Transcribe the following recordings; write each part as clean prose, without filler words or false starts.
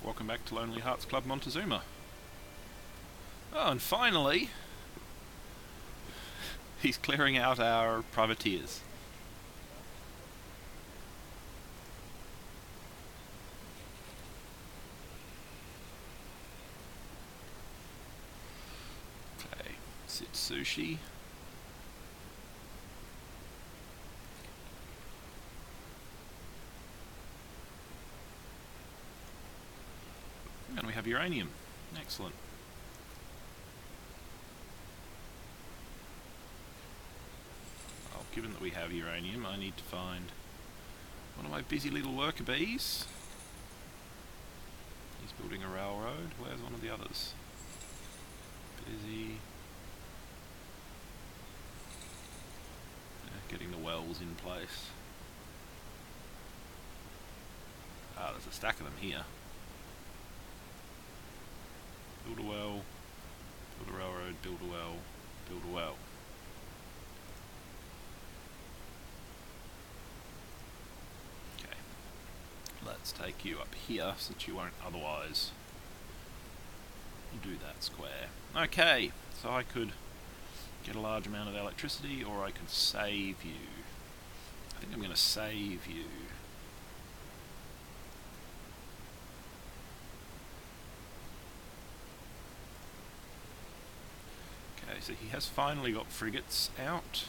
Welcome back to Lonely Hearts Club Montezuma. Oh, and finally, he's clearing out our privateers. Okay, sit sushi. And we have uranium. Excellent. Well, given that we have uranium, I need to find one of my busy little worker bees. He's building a railroad. Where's one of the others? Busy. Getting the wells in place. Ah, there's a stack of them here. Build a well, build a railroad, build a well, build a well. Okay, let's take you up here since you won't otherwise do that square. Okay, so I could get a large amount of electricity or I could save you. I think I'm going to save you. Okay, so he has finally got frigates out,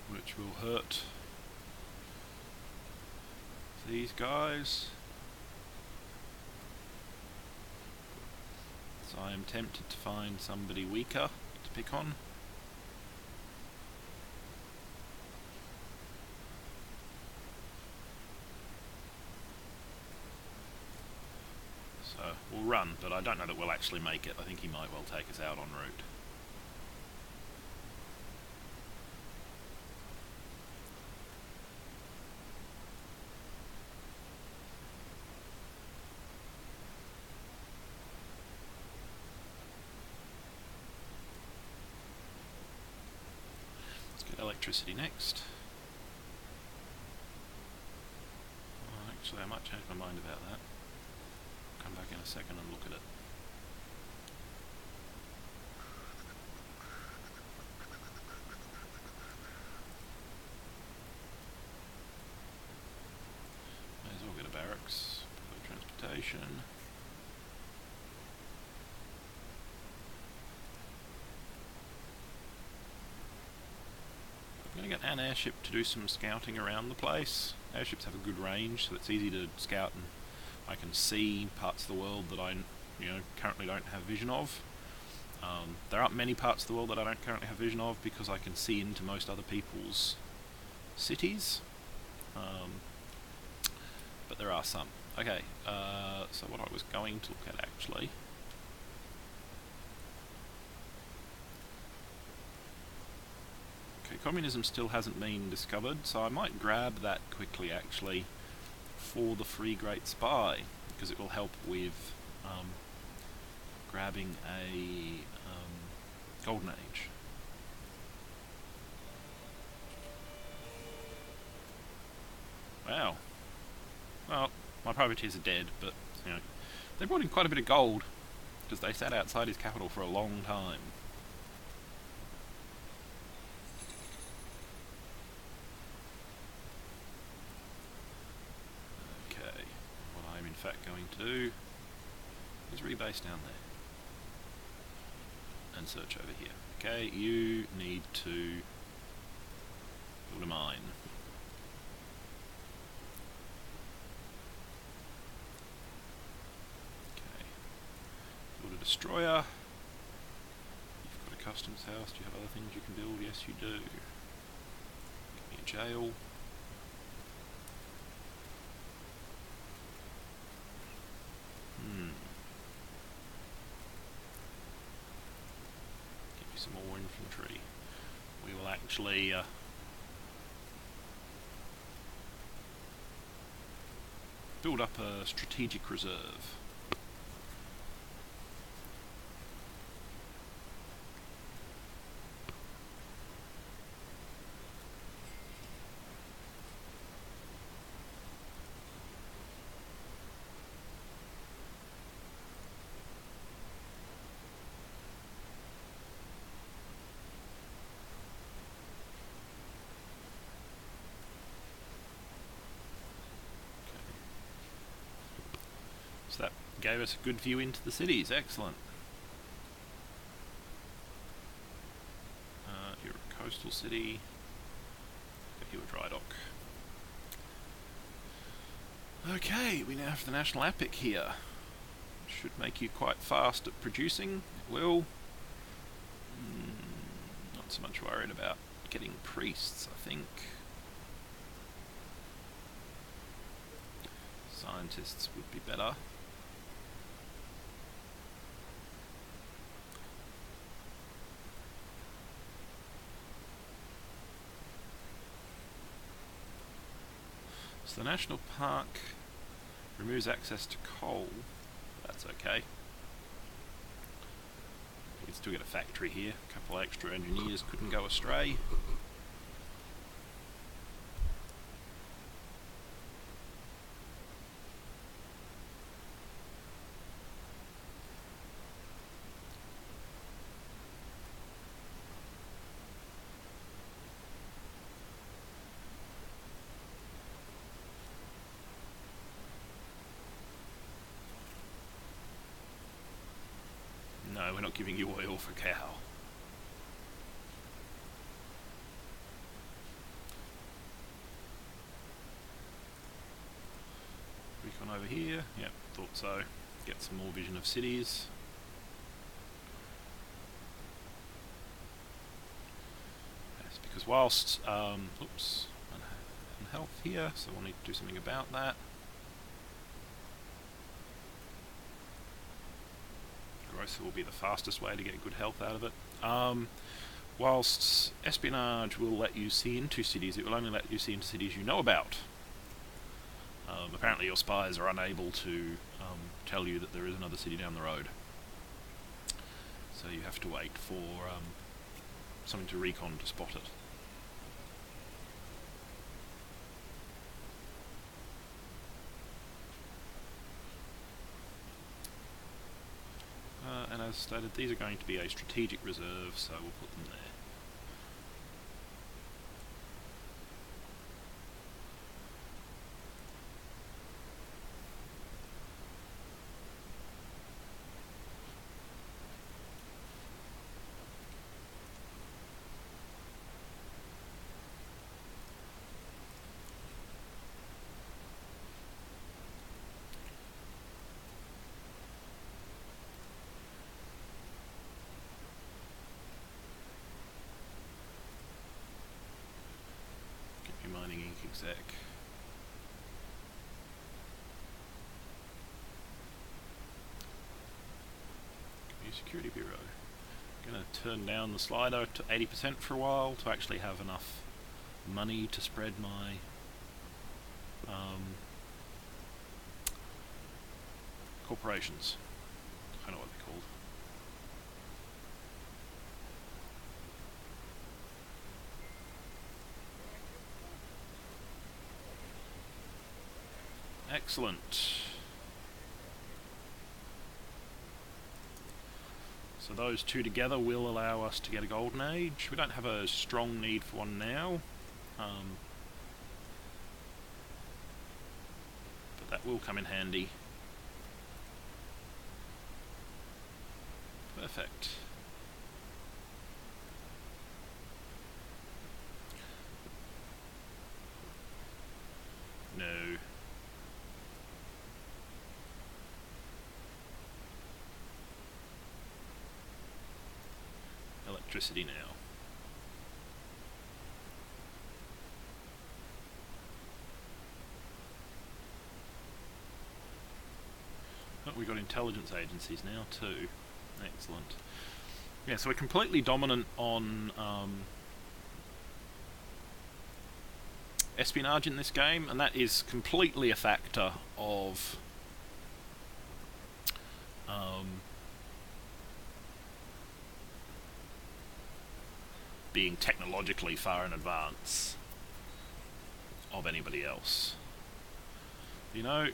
which will hurt these guys. So I am tempted to find somebody weaker to pick on. So we'll run, but I don't know that we'll actually make it. I think he might well take us out en route. Let's get electricity next. Oh, actually, I might change my mind about that. Come back in a second and look at it. May as well get a barracks, public transportation. I'm going to get an airship to do some scouting around the place. Airships have a good range, so it's easy to scout, and I can see parts of the world that I currently don't have vision of. There aren't many parts of the world that I don't currently have vision of because I can see into most other people's cities. But there are some. Okay, so what I was going to look at actually... Okay, communism still hasn't been discovered, so I might grab that quickly actually for the Free Great Spy, because it will help with grabbing a golden age. Wow. Well, my privateers are dead, but they brought in quite a bit of gold because they sat outside his capital for a long time. Okay, what I'm in fact going to do is rebase down there and search over here. Okay, you need to build a mine. Okay, build a destroyer. You've got a customs house. Do you have other things you can build? Yes, you do. Give me a jail. Some more infantry. We will actually build up a strategic reserve. So that gave us a good view into the cities. Excellent. You're a coastal city. Got you a dry dock. Okay, we now have the national epic here. Should make you quite fast at producing. It will. Not so much worried about getting priests, I think. Scientists would be better. So the national park removes access to coal. That's okay. We can still get a factory here. A couple of extra engineers couldn't go astray. No, we're not giving you oil for cow. Recon over here. Yep, thought so. Get some more vision of cities. Yes, because whilst oops, and health here, so we'll need to do something about that. Growth will be the fastest way to get good health out of it. Whilst espionage will let you see into cities, it will only let you see into cities you know about. Apparently your spies are unable to tell you that there is another city down the road. So you have to wait for something to recon to spot it. And as stated, these are going to be a strategic reserve, so we'll put them there. Mining ink exec. Community Security Bureau. I'm going to turn down the slider to 80% for a while to actually have enough money to spread my corporations. I don't know what they're called. Excellent. So those two together will allow us to get a golden age. We don't have a strong need for one now, but that will come in handy. Perfect. No. Electricity now. Oh, we've got intelligence agencies now too. Excellent. Yeah, so we're completely dominant on espionage in this game, and that is completely a factor of being technologically far in advance of anybody else. You know,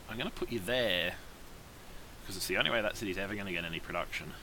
I'm going to put you there because it's the only way that city's ever going to get any production.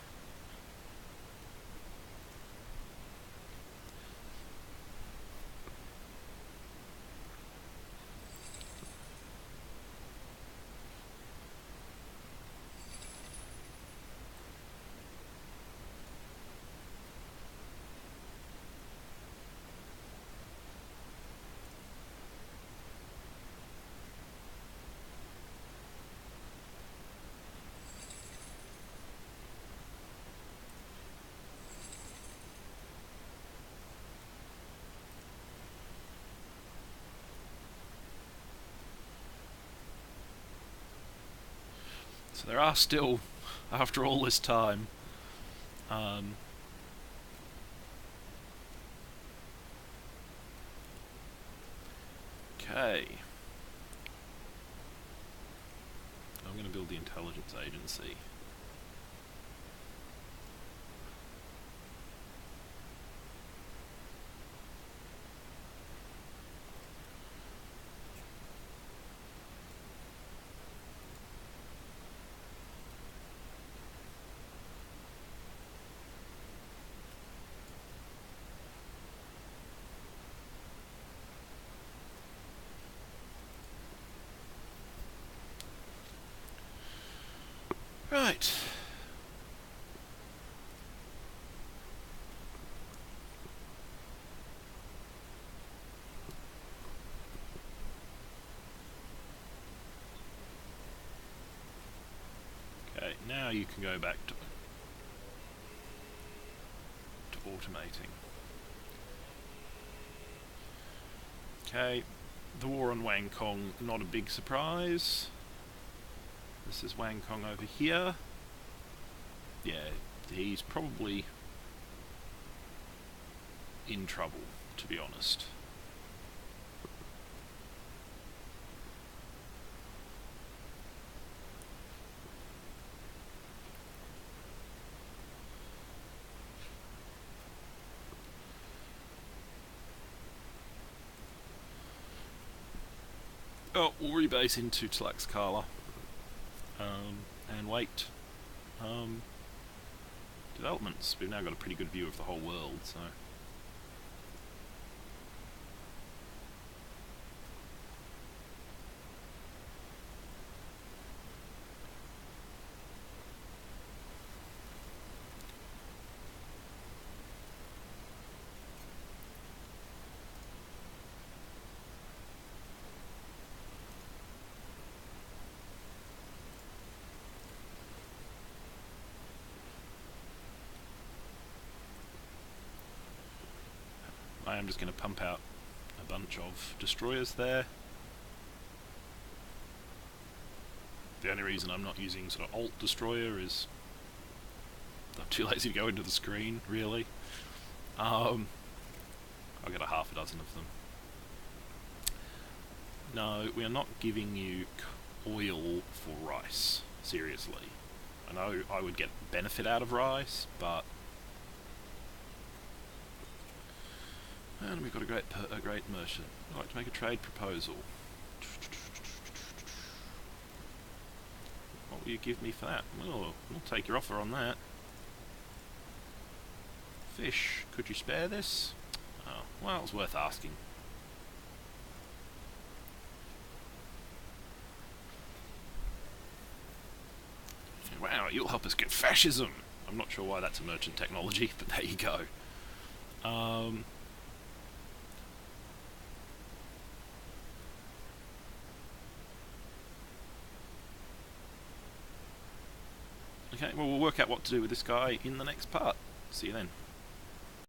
So there are still, after all this time, okay. I'm going to build the intelligence agency. Right. Okay, now you can go back to automating. Okay, the war on Wang Kong, not a big surprise. This is Wang Kong over here. Yeah, he's probably in trouble, to be honest. Oh, we'll rebase into Tlaxcala and wait. Developments. We've now got a pretty good view of the whole world, so. I am just going to pump out a bunch of destroyers there. The only reason I'm not using sort of alt destroyer is I'm too lazy to go into the screen, really. I'll get a half a dozen of them. No, we are not giving you oil for rice, seriously. I know I would get benefit out of rice, but... And we've got a great merchant. I'd like to make a trade proposal. What will you give me for that? Well, we'll take your offer on that. Fish, could you spare this? Oh, well, it's worth asking. Wow, you'll help us get fascism! I'm not sure why that's a merchant technology, but there you go. Okay, well, we'll work out what to do with this guy in the next part. See you then.